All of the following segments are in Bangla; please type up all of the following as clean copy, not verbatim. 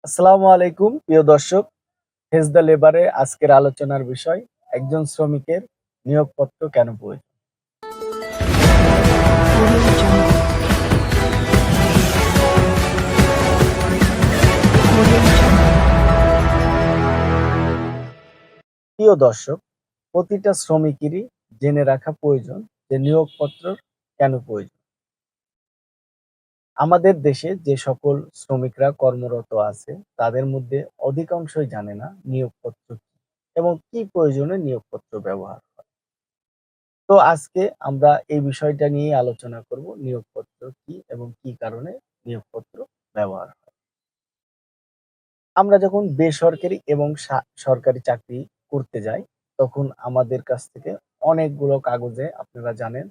আসসালামু আলাইকুম প্রিয় দর্শক। হেজ দ্য লেবারে আজকের আলোচনার বিষয় একজন শ্রমিকের নিয়োগপত্র কেন প্রয়োজন। প্রিয় দর্শক, প্রতিটা শ্রমিকেরই জেনে রাখা প্রয়োজন যে নিয়োগপত্র কেন প্রয়োজন। আমাদের দেশে যে সকল শ্রমিকরা কর্মরত আছে তাদের মধ্যে অধিকাংশই জানে না নিয়োগপত্র কি এবং কি প্রয়োজনে নিয়োগপত্র ব্যবহার হয়। তো আজকে আমরা এই বিষয়টা নিয়ে আলোচনা করব, নিয়োগপত্র কি এবং কি কারণে নিয়োগপত্র ব্যবহার হয়। আমরা যখন বেসরকারি এবং সরকারি চাকরি করতে যাই, তখন আমাদের কাছ থেকে অনেকগুলো কাগজে আপনারা জানেন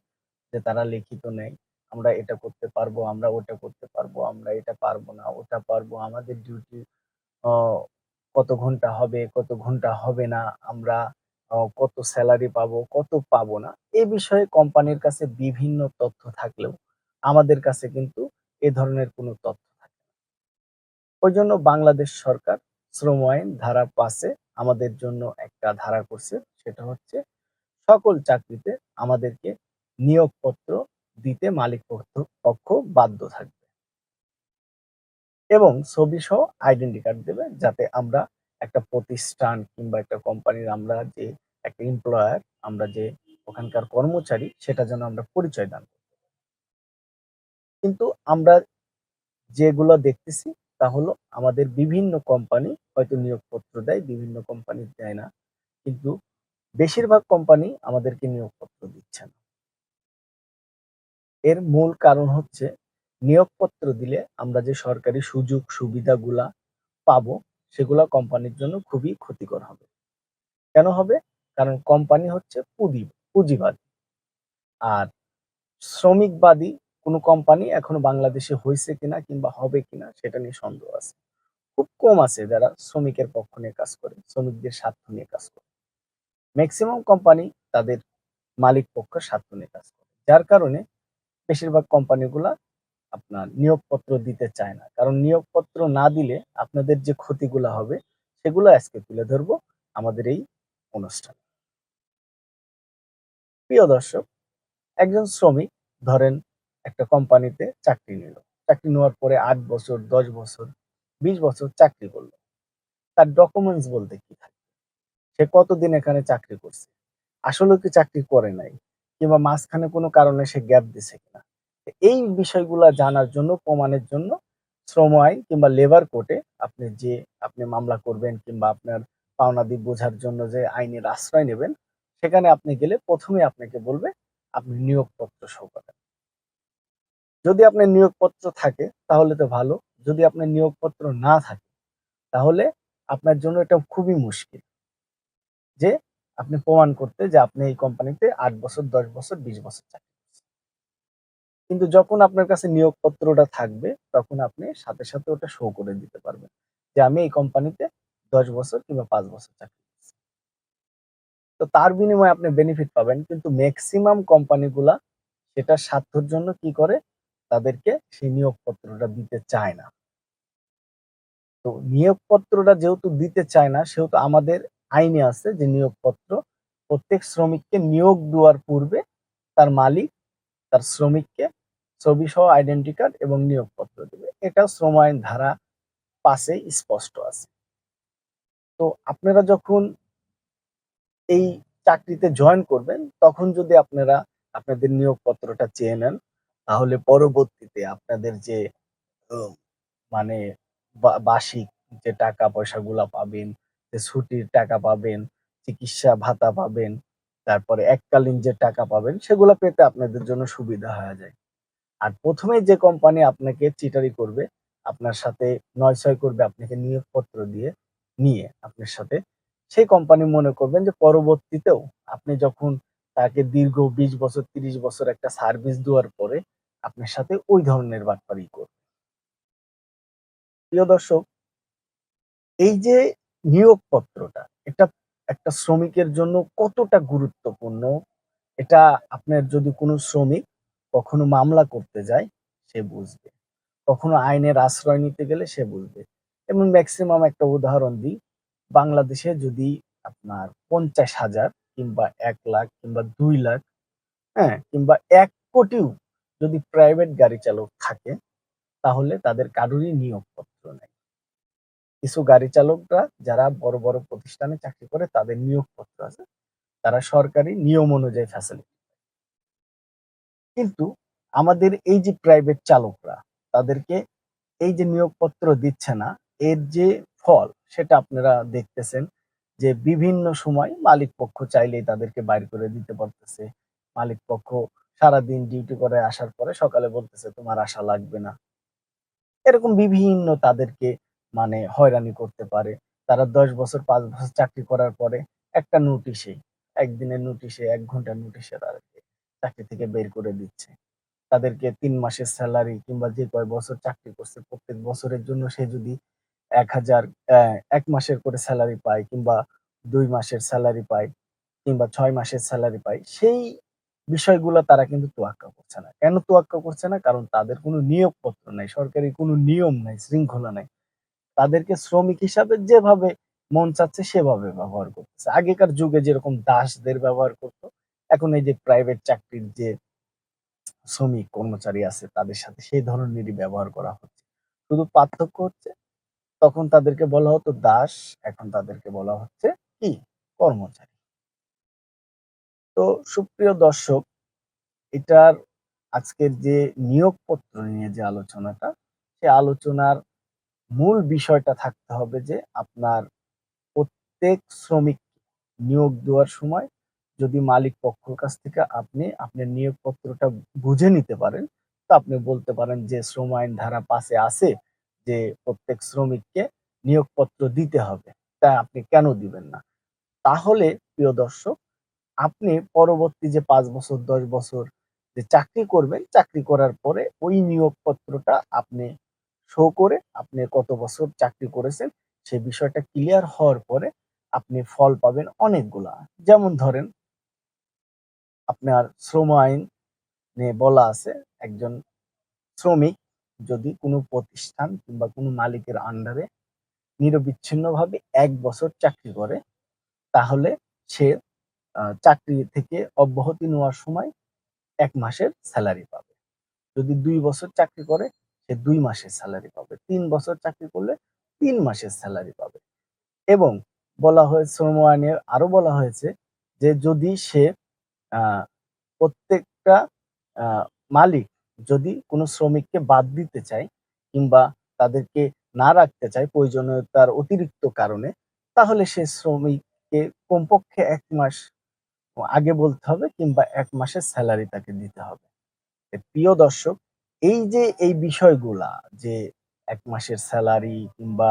যে তারা লিখিত নেয়। আমরা এটা করতে পারবো, আমরা ওটা করতে পারবো, আমরা এটা পারবো না, ওটা পারবো। আমাদের ডিউটি অ কত ঘন্টা হবে, কত ঘন্টা হবে না, আমরা কত সেলারি পাবো, কত পাবো না। এ বিষয়ে কোম্পানির কাছে বিভিন্ন তথ্য থাকলেও আমাদের কাছে কিন্তু এ ধরনের কোনো তথ্য থাকে না। ওইজন্য বাংলাদেশ সরকার শ্রম আইন ধারা ৫ এ আমাদের জন্য একটা ধারা করছে। সেটা হচ্ছে সকল চাকরিতে আমাদেরকে নিয়োগপত্র দিতে মালিক পক্ষ বাধ্য থাকবে এবং ছবিসহ আইডেন্টি কার্ড দেবে, যাতে আমরা একটা প্রতিষ্ঠান কিংবা একটা কোম্পানির আমরা যে একটা এমপ্লয়ার, আমরা যে ওখানকার কর্মচারী, সেটা যেন আমরা পরিচয় দান করি। কিন্তু আমরা যেগুলো দেখতেছি তা হলো আমাদের বিভিন্ন কোম্পানি হয়তো নিয়োগপত্র দেয়, বিভিন্ন কোম্পানি দেয় না। কিন্তু বেশিরভাগ কোম্পানি আমাদেরকে নিয়োগপত্র দিচ্ছে না। এর মূল কারণ হচ্ছে নিয়োগপত্র দিলে আমরা যে সরকারি সুযোগ সুবিধাগুলা পাবো সেগুলা কোম্পানির জন্য খুবই ক্ষতিকর হবে। কেন হবে? কারণ কোম্পানি হচ্ছে পুঁজিবাদী। আর শ্রমিকবাদী কোনো কোম্পানি এখনো বাংলাদেশে হইছে কিনা কিংবা হবে কিনা সেটা নিয়ে সন্দেহ আছে। খুব কম আছে যারা শ্রমিকের পক্ষ নিয়ে কাজ করে, শ্রমিকদের স্বার্থ নিয়ে কাজ করে। মেক্সিমাম কোম্পানি তাদের মালিক পক্ষের স্বার্থ নিয়ে কাজ করে। যার কারণে বেশিরভাগ কোম্পানিগুলা আপনার নিয়োগপত্র দিতে চায় না। কারণ নিয়োগপত্র না দিলে আপনাদের যে ক্ষতিগুলা হবে সেগুলো আজকে তুলে ধরবো আমাদের এই অনুষ্ঠানে। প্রিয় দর্শক, একজন শ্রমিক ধরেন একটা কোম্পানিতে চাকরি নিল। চাকরি নেওয়ার পরে ৮ বছর, ১০ বছর, ২০ বছর চাকরি করল। তার ডকুমেন্টস বলতে কি থাকে? সে কতদিন এখানে চাকরি করছে? আসলেও কি চাকরি করে নাই? কিংবা মাঝখানে কোনো কারণে সে গ্যাপ দিছে কিনা? এই বিষয়গুলা জানার জন্য, প্রমাণের জন্য শ্রম আইন কিংবা লেবার কোর্টে আপনি মামলা করবেন কিংবা আপনার পাওনাদি বোঝার জন্য যে আইনের আশ্রয় নেবেন, সেখানে আপনি গেলে ১ম এই আপনাকে বলবে আপনি নিয়োগপত্র সই করেন। যদি আপনার নিয়োগপত্র থাকে তাহলে তো ভালো। যদি আপনার নিয়োগপত্র না থাকে তাহলে আপনার জন্য এটা খুবই মুশকিল যে আপনি প্রমাণ করতে যে আপনি এই কোম্পানিতে ৮ বছর, ১০ বছর, ২০ বছর চাকরি করছেন। কিন্তু যখন আপনার কাছে নিয়োগপত্রটা থাকবে তখন আপনি সাথে, সাথে ওটা শো করে দিতে পারবেন যে আমি এই কোম্পানিতে ১০ বছর কিংবা ৫ বছর চাকরি করছি। তো তার বিনিময়ে আপনি বেনিফিট পাবেন। কিন্তু মেক্সিমাম কোম্পানিগুলা সেটার স্বার্থের জন্য কি করে? তাদেরকে সেই নিয়োগপত্রটা দিতে চায় না। তো নিয়োগপত্রটা যেহেতু দিতে চায় না, সেহেতু আমাদের আইনে আছে যে নিয়োগপত্র প্রত্যেক শ্রমিককে নিয়োগ দেওয়ার পূর্বে তার মালিক তার শ্রমিককে ছবিসহ আইডেন্টি কার্ড এবং নিয়োগপত্র দেবে। এটা শ্রম আইন ধারা ৫ এ স্পষ্ট আছে। তো আপনারা যখন এই চাকরিতে জয়েন করবেন, তখন যদি আপনারা আপনাদের নিয়োগপত্রটা চেয়ে নেন, তাহলে পরবর্তীতে আপনাদের যে ও মানে বার্ষিক যে টাকা পয়সাগুলা পাবেন, যে ছুটির টাকা পাবেন, চিকিৎসা ভাতা পাবেন, তারপরে এককালীন যে টাকা পাবেন, সেগুলা পেতে আপনাদের জন্য সুবিধা হয়ে যায়। আর ১ম এই যে কোম্পানি আপনাকে চিটারি করবে, আপনার সাথে নয়-ছয় করবে আপনাকে নিয়োগপত্র নিয়ে আপনার সাথে, সেই কোম্পানি মনে করবেন যে পরবর্তীতেও আপনি যখন তাকে দীর্ঘ ২০ বছর, ৩০ বছর একটা সার্ভিস দেওয়ার পরে আপনার সাথে ওই ধরনের বাটপারি করবে। প্রিয় দর্শক, এই যে নিয়োগপত্রটা, এটা একটা শ্রমিকের জন্য কতটা গুরুত্বপূর্ণ, এটা আপনার যদি কোনো শ্রমিক কখনো মামলা করতে যায়, সে বুঝবে। কখনো আইনের আশ্রয় নিতে গেলে সে বুঝবে। এবং ম্যাক্সিমাম একটা উদাহরণ দিই, বাংলাদেশে যদি আপনার ৫০,০০০ কিংবা ১,০০,০০০ কিংবা ২,০০,০০০, হ্যাঁ? কিংবা ১,০০,০০,০০০ও যদি প্রাইভেট গাড়ি চালক থাকে, তাহলে তাদের কারোরই নিয়োগপত্র নাই। কিছু গাড়ি চালকরা যারা বড়, বড় প্রতিষ্ঠানে চাকরি করে তাদের নিয়োগপত্র আছে। তারা সরকারি নিয়ম অনুযায়ী ফ্যাসিলিটি। কিন্তু আমাদের এই যে প্রাইভেট চালকরা, তাদেরকে এই যে নিয়োগপত্র দিচ্ছে না, এর যে ফল সেটা আপনারা দেখতেছেন যে বিভিন্ন সময় মালিক পক্ষ চাইলেই তাদেরকে বাইর করে দিতে পারতেছে। মালিক পক্ষ সারাদিন ডিউটি করে আসার পরে সকালে বলতেছে, "তোমার আসা লাগবে না।" এরকম বিভিন্ন তাদেরকে মানে হয়রানি করতে পারে। তারা ১০ বছর ৫ বছর চাকরি করার পরে একটা নোটিশে, ১ দিনের নোটিশে, ১ ঘন্টার নোটিশে তাদেরকে চাকরি থেকে বের করে দিচ্ছে। তাদেরকে ৩ মাসের সেলারি কিংবা যে কয় বছর চাকরি করছে প্রত্যেক বছরের জন্য সে যদি ১,০০০ ১ মাসের করে সেলারি পায় কিংবা ২ মাসের সেলারি পায় কিংবা ৬ মাসের সেলারি পায়, সেই বিষয়গুলা তারা কিন্তু তোয়াক্কা করছে না। কেন তোয়াক্কা করছে না? কারণ তাদের কোনো নিয়োগপত্র নাই, সরকারি কোনো নিয়ম নাই, শৃঙ্খলা নাই। তাদেরকে শ্রমিক হিসাবে যেভাবে মন চাচ্ছে সেভাবে ব্যবহার করতেছে। আগেকার যুগে যেরকম দাসদের ব্যবহার করত, এখন এই যে প্রাইভেট চাকরির যে শ্রমিক কর্মচারী আছে তাদের সাথে সেই ধরনেরই ব্যবহার করা হচ্ছে। শুধু পার্থক্য হচ্ছে তখন তাদেরকে বলা হতো দাস, এখন তাদেরকে বলা হচ্ছে কি? কর্মচারী। তো সুপ্রিয় দর্শক, এটার আজকের যে নিয়োগপত্র নিয়ে যে আলোচনাটা, সে আলোচনার মূল বিষয়টা থাকতে হবে যে আপনার প্রত্যেক শ্রমিক নিয়োগ দেওয়ার সময় যদি মালিক পক্ষর কাছ থেকে আপনি আপনার নিয়োগপত্রটা বুঝে নিতে পারেন, তো আপনি বলতে পারেন যে শ্রম আইন ধারা ৫ এ আছে যে প্রত্যেক শ্রমিককে নিয়োগপত্র দিতে হবে। তা আপনি কেন দিবেন না? তাহলে প্রিয় দর্শক, আপনি পরবর্তী যে ৫ বছর ১০ বছর যে চাকরি করবেন, চাকরি করার পরে ওই নিয়োগপত্রটা আপনি শো করে আপনি কত বছর চাকরি করেছেন সে বিষয়টা ক্লিয়ার হওয়ার পরে আপনি ফল পাবেন অনেকগুলা। যেমন ধরেন আপনার শ্রম আইনে বলা আছে একজন শ্রমিক যদি কোনো প্রতিষ্ঠান কিংবা কোনো মালিকের আন্ডারে নিরবিচ্ছিন্নভাবে ১ বছর চাকরি করে তাহলে সে চাকরি থেকে অব্যাহতি নেওয়ার সময় ১ মাসের সেলারি পাবে। যদি ২ বছর চাকরি করে সে ২ মাসের সেলারি পাবে। ৩ বছর চাকরি করলে ৩ মাসের সেলারি পাবে। এবং বলা হয়েছে শ্রম আইনে আরো বলা হয়েছে যে যদি সে আ প্রত্যেকটা আ মালিক যদি কোনো শ্রমিককে বাদ দিতে চায় কিংবা তাদেরকে না রাখতে চায় প্রয়োজনীয়তার অতিরিক্ত কারণে, তাহলে সে শ্রমিককে কমপক্ষে ১ মাস আগে বলতে হবে কিংবা ১ মাসের সেলারি তাকে দিতে হবে। প্রিয় দর্শক, এই যে এই বিষয়গুলা যে ১ মাসের সেলারি কিংবা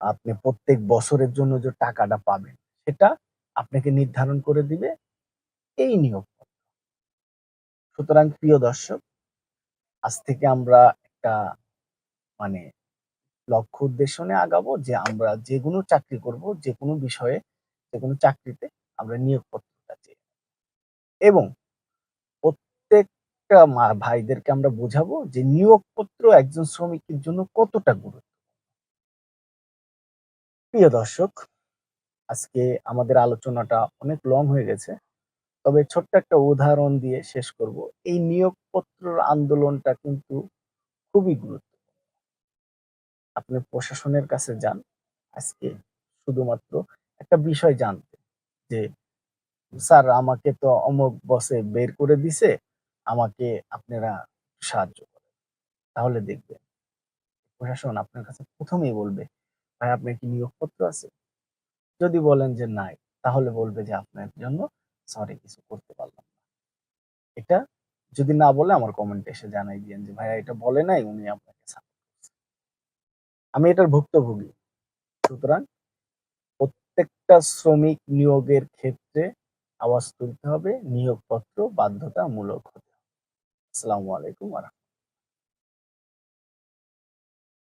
আপনি প্রত্যেক বছরের জন্য যে টাকাটা পাবেন, সেটা আপনাকে নির্ধারণ করে দিবে এই নিয়োগ। সুতরাং প্রিয় দর্শক, আজ থেকে আমরা একটা মানে লক্ষ্য উদ্দেশ্য নিয়ে আগাবো যে আমরা যেকোনো চাকরি করব, যেকোনো বিষয়ে, যেকোনো চাকরিতে আমরা নিয়োগপত্রটা চেয়ে এবং প্রত্যেকটা ভাইদেরকে আমরা বোঝাবো যে নিয়োগপত্র একজন শ্রমিকের জন্য কতটা গুরুত্ব। প্রিয় দর্শক, আজকে আমাদের আলোচনাটা অনেক লং হয়ে গেছে। তবে ছোট্ট একটা উদাহরণ দিয়ে শেষ করব। এই নিয়োগপত্রর আন্দোলনটা কিন্তু খুবই গুরুত্ব। আপনি প্রশাসনের কাছে যান আজকে শুধুমাত্র একটা বিষয় জানতে যে, "স্যার আমাকে তো অমুক বসে বের করে দিছে, আমাকে আপনারা সাহায্য করেন।" তাহলে দেখবেন প্রশাসন আপনার কাছে ১ম এই বলবে, "ভাই আপনার কি নিয়োগপত্র আছে?" যদি বলেন যে নাই, তাহলে বলবে যে আপনার জন্য সরি কিছু করতে পারলাম না। এটা যদি না বলে আমার কমেন্টে এসে জানাই দিয়েন যে, "ভাইয়া এটা বলে নাই, উনি আপনাকে সাপোর্ট করছে।" আমি এটার ভুক্তভোগী। সুতরাং প্রত্যেকটা শ্রমিক নিয়োগের ক্ষেত্রে আওয়াজ তুলতে হবে, নিয়োগপত্র বাধ্যতামূলক হতে হবে। আসসালামু আলাইকুম ওয়া